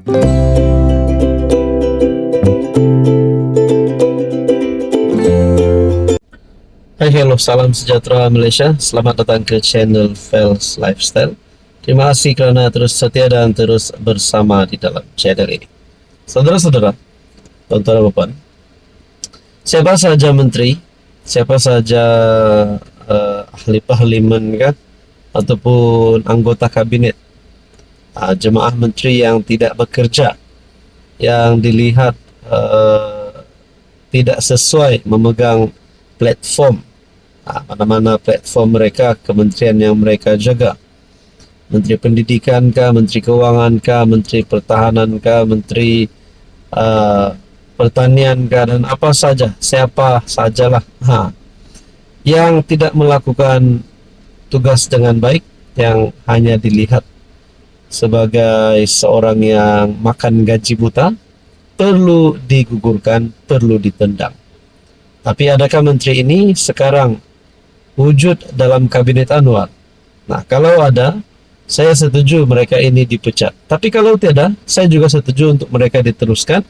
Hai, hello, salam sejahtera Malaysia. Selamat datang ke channel Fels Lifestyle. Terima kasih kerana terus setia dan terus bersama di dalam channel ini. Saudara-saudara, tuan-tuan dan puan, siapa saja menteri, siapa saja ahli parlimen kan, ataupun anggota kabinet, jemaah menteri yang tidak bekerja, yang dilihat tidak sesuai memegang platform, mana-mana platform mereka, kementerian yang mereka jaga, Menteri Pendidikan kah, Menteri Kewangan kah, Menteri Pertahanan kah, Menteri Pertanian kah, dan apa saja, siapa sajalah yang tidak melakukan tugas dengan baik, yang hanya dilihat sebagai seorang yang makan gaji buta, perlu digugurkan, perlu ditendang. Tapi adakah menteri ini sekarang wujud dalam kabinet Anwar? Nah, kalau ada, saya setuju mereka ini dipecat. Tapi kalau tidak, saya juga setuju untuk mereka diteruskan,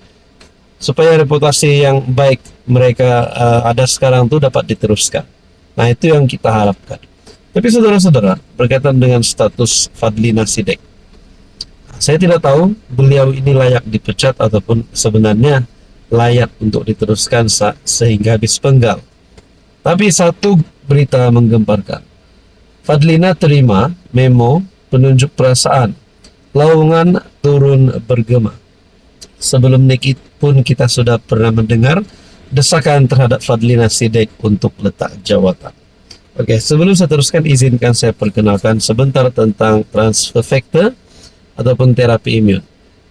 supaya reputasi yang baik mereka ada sekarang itu dapat diteruskan. Nah, itu yang kita harapkan. Tapi saudara-saudara, berkaitan dengan status Fadlina Siddiq, saya tidak tahu beliau ini layak dipecat ataupun sebenarnya layak untuk diteruskan sehingga habis penggal. Tapi satu berita menggemparkan. Fadlina terima memo penunjuk perasaan. Lawungan turun bergema. Sebelum ini pun kita sudah pernah mendengar desakan terhadap Fadlina Siddiq untuk letak jawatan. Oke, sebelum saya teruskan, izinkan saya perkenalkan sebentar tentang transfer factor ataupun terapi imun.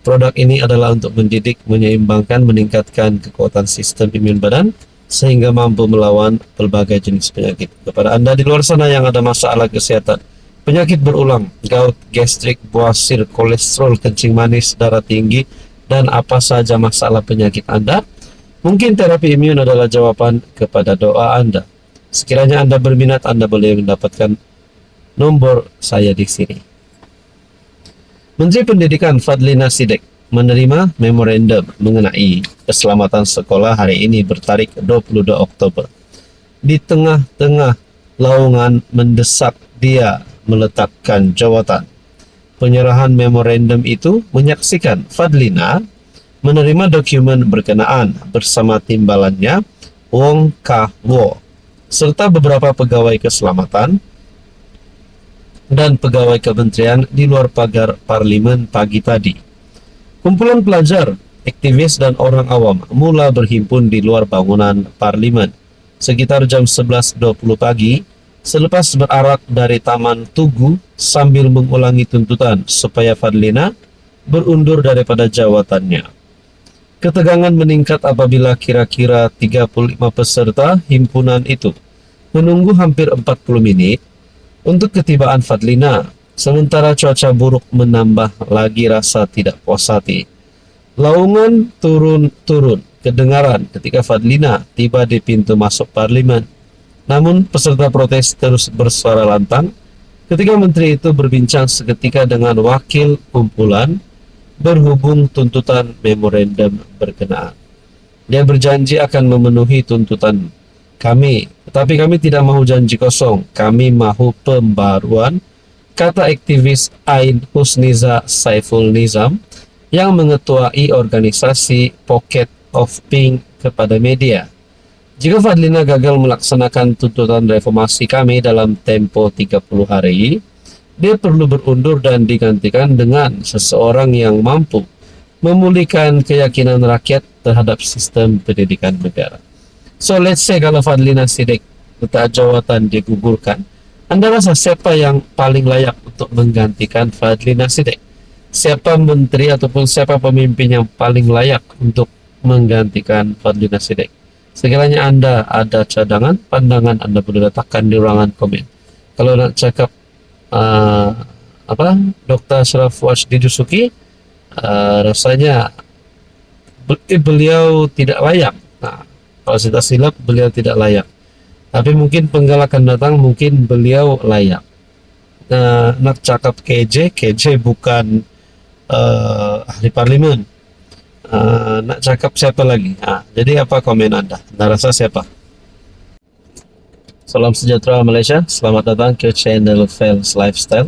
Produk ini adalah untuk mendidik, menyeimbangkan, meningkatkan kekuatan sistem imun badan sehingga mampu melawan berbagai jenis penyakit. Kepada Anda di luar sana yang ada masalah kesehatan, penyakit berulang, gout, gastrik, bawasir, kolesterol, kencing manis, darah tinggi, dan apa saja masalah penyakit Anda, mungkin terapi imun adalah jawaban kepada doa Anda. Sekiranya Anda berminat, Anda boleh mendapatkan nomor saya di sini. Menteri Pendidikan Fadlina Siddiq menerima memorandum mengenai keselamatan sekolah hari ini bertarik 22 Oktober. Di tengah-tengah lawungan mendesak dia meletakkan jawatan. Penyerahan memorandum itu menyaksikan Fadlina menerima dokumen berkenaan bersama timbalannya Wong Kah Wo serta beberapa pegawai keselamatan dan pegawai kementerian di luar pagar parlimen pagi tadi. Kumpulan pelajar, aktivis dan orang awam mula berhimpun di luar bangunan parlimen sekitar jam 11.20 pagi selepas berarak dari Taman Tugu sambil mengulangi tuntutan supaya Fadlina berundur daripada jawatannya. Ketegangan meningkat apabila kira-kira 35 peserta himpunan itu menunggu hampir 40 menit untuk ketibaan Fadlina, sementara cuaca buruk menambah lagi rasa tidak puas hati. Laungan turun-turun kedengaran ketika Fadlina tiba di pintu masuk parlimen. Namun peserta protes terus bersuara lantang ketika menteri itu berbincang seketika dengan wakil kumpulan berhubung tuntutan memorandum berkenaan. Dia berjanji akan memenuhi tuntutan kami, tetapi kami tidak mahu janji kosong. Kami mahu pembaruan, kata aktivis Ain Husniza Saiful Nizam yang mengetuai organisasi Pocket of Pink kepada media. Jika Fadlina gagal melaksanakan tuntutan reformasi kami dalam tempo 30 hari, dia perlu berundur dan digantikan dengan seseorang yang mampu memulihkan keyakinan rakyat terhadap sistem pendidikan negara. So let's say kalau Fadlina Siddiq letak jawatan digugurkan, Anda rasa siapa yang paling layak untuk menggantikan Fadlina Siddiq? Siapa menteri ataupun siapa pemimpin yang paling layak untuk menggantikan Fadlina Siddiq? Sekiranya Anda ada cadangan, pandangan, Anda boleh letakkan di ruangan komen. Kalau nak cakap Dr. Ashraf Wajdi Dusuki, rasanya beliau tidak layak. Nah, kalau saya tak silap, beliau tidak layak. Tapi mungkin penggal akan datang, mungkin beliau layak. Nak cakap KJ bukan ahli parlimen. Nak cakap siapa lagi? Jadi apa komen Anda? Anda rasa siapa? Salam sejahtera Malaysia. Selamat datang ke channel Fels Lifestyle.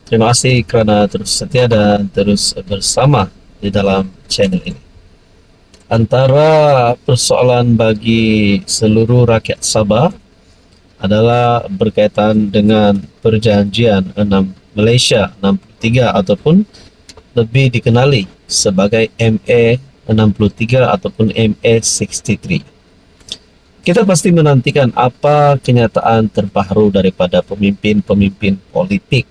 Terima kasih kerana terus setia dan terus bersama di dalam channel ini. Antara persoalan bagi seluruh rakyat Sabah adalah berkaitan dengan perjanjian Malaysia 63 ataupun lebih dikenali sebagai MA 63 ataupun MA 63. Kita pasti menantikan apa kenyataan terbaru daripada pemimpin-pemimpin politik,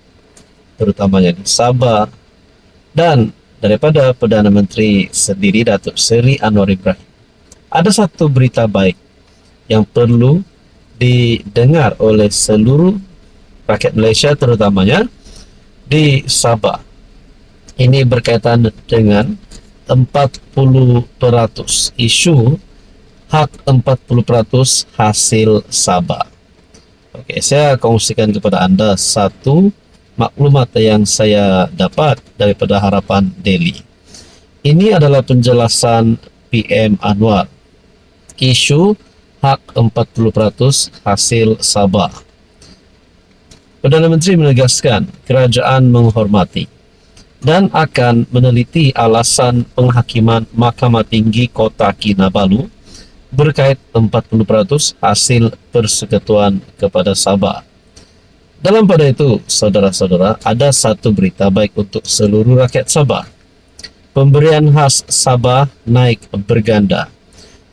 terutamanya di Sabah, dan daripada Perdana Menteri sendiri, Datuk Seri Anwar Ibrahim. Ada satu berita baik yang perlu didengar oleh seluruh rakyat Malaysia, terutamanya di Sabah. Ini berkaitan dengan 40% isu hak 40% hasil Sabah. Oke, saya kongsikan kepada Anda satu maklumat yang saya dapat daripada Harapan Daily. Ini adalah penjelasan PM Anwar. Isu hak 40% hasil Sabah. Perdana Menteri menegaskan kerajaan menghormati dan akan meneliti alasan penghakiman Mahkamah Tinggi Kota Kinabalu berkait 40% hasil persekutuan kepada Sabah. Dalam pada itu, saudara-saudara, ada satu berita baik untuk seluruh rakyat Sabah. Pemberian khas Sabah naik berganda.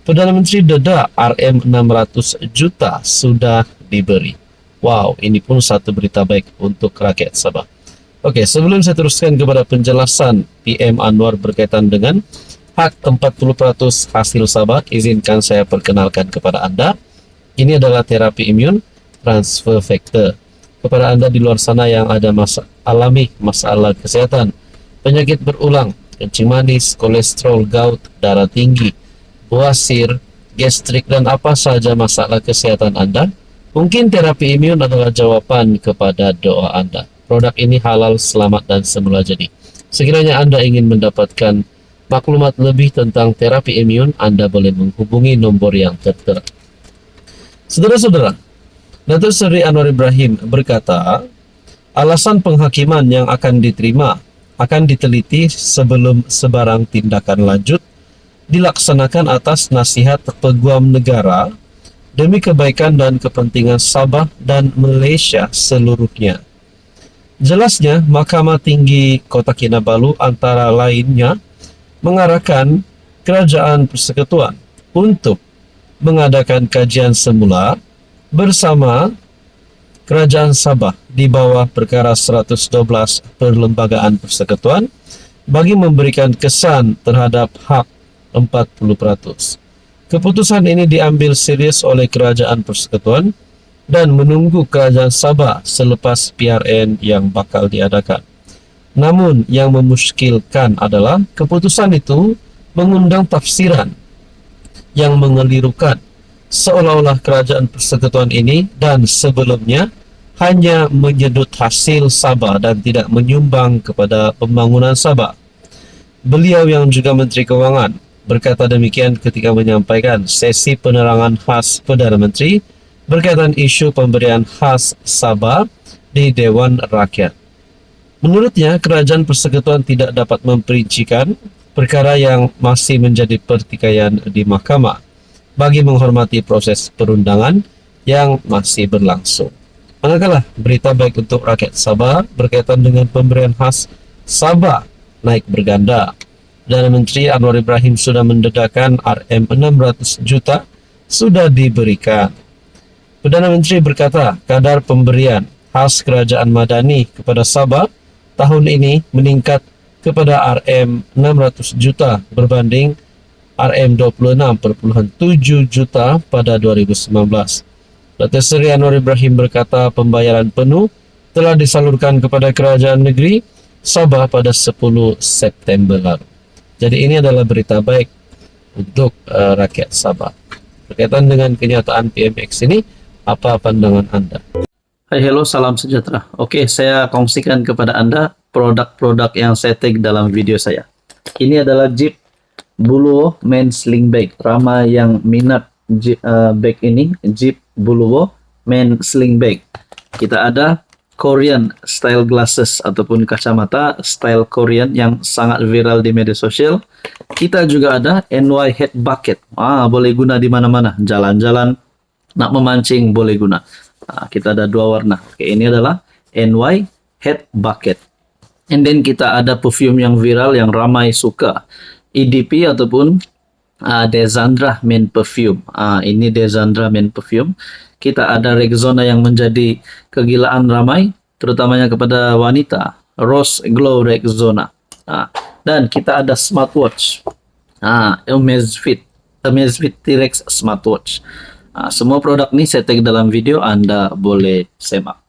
Perdana Menteri dedah RM600 juta sudah diberi. Wow, ini pun satu berita baik untuk rakyat Sabah. Oke, sebelum saya teruskan kepada penjelasan PM Anwar berkaitan dengan hak 40% hasil Sabah, izinkan saya perkenalkan kepada Anda. Ini adalah terapi imun transfer factor. Kepada Anda di luar sana yang ada alami masalah kesehatan, penyakit berulang, kencing manis, kolesterol, gout, darah tinggi, bawasir, gastrik, dan apa saja masalah kesehatan Anda, mungkin terapi imun adalah jawaban kepada doa Anda. Produk ini halal, selamat, dan semula jadi. Sekiranya Anda ingin mendapatkan maklumat lebih tentang terapi imun, Anda boleh menghubungi nombor yang tertera. Saudara-saudara, Datuk Seri Anwar Ibrahim berkata, alasan penghakiman yang akan diterima akan diteliti sebelum sebarang tindakan lanjut dilaksanakan atas nasihat Peguam Negara demi kebaikan dan kepentingan Sabah dan Malaysia seluruhnya. Jelasnya, Mahkamah Tinggi Kota Kinabalu antara lainnya mengarahkan Kerajaan Persekutuan untuk mengadakan kajian semula bersama Kerajaan Sabah di bawah perkara 112 Perlembagaan Persekutuan bagi memberikan kesan terhadap hak 40%. Keputusan ini diambil serius oleh Kerajaan Persekutuan dan menunggu Kerajaan Sabah selepas PRN yang bakal diadakan. Namun yang memuskilkan adalah keputusan itu mengundang tafsiran yang mengelirukan, seolah-olah Kerajaan Persekutuan ini dan sebelumnya hanya menyedut hasil Sabah dan tidak menyumbang kepada pembangunan Sabah. Beliau yang juga Menteri Kewangan berkata demikian ketika menyampaikan sesi penerangan khas Perdana Menteri berkaitan isu pemberian khas Sabah di Dewan Rakyat. Menurutnya, Kerajaan Persekutuan tidak dapat memperincikan perkara yang masih menjadi pertikaian di mahkamah bagi menghormati proses perundangan yang masih berlangsung. Manakala berita baik untuk rakyat Sabah berkaitan dengan pemberian khas Sabah naik berganda. Perdana Menteri Anwar Ibrahim sudah mendedahkan RM600 juta sudah diberikan. Perdana Menteri berkata kadar pemberian khas Kerajaan Madani kepada Sabah tahun ini meningkat kepada RM600 juta berbanding RM26.7 juta pada 2019. Datuk Seri Anwar Ibrahim berkata pembayaran penuh telah disalurkan kepada Kerajaan Negeri Sabah pada 10 September lalu. Jadi ini adalah berita baik untuk rakyat Sabah. Berkaitan dengan kenyataan PMX ini, apa pandangan Anda? Hai, hello, salam sejahtera. Oke, saya kongsikan kepada Anda produk-produk yang saya tag dalam video saya. Ini adalah Jeep Buluo Men Sling Bag. Ramai yang minat bag ini, Jeep Buluo Men Sling Bag. Kita ada Korean style glasses ataupun kacamata style Korean yang sangat viral di media sosial. Kita juga ada NY Head Bucket. Boleh guna di mana-mana. Jalan-jalan, nak memancing boleh guna. Kita ada dua warna. Oke, ini adalah NY Head Bucket. And then kita ada perfume yang viral yang ramai suka. EDP ataupun Desandra Men Perfume. Ini Desandra Men Perfume. Kita ada Rexona yang menjadi kegilaan ramai, terutamanya kepada wanita. Rose Glow Rexona. Dan kita ada smartwatch. Amazfit T-Rex smartwatch. Semua produk ini saya tag dalam video, Anda boleh semak.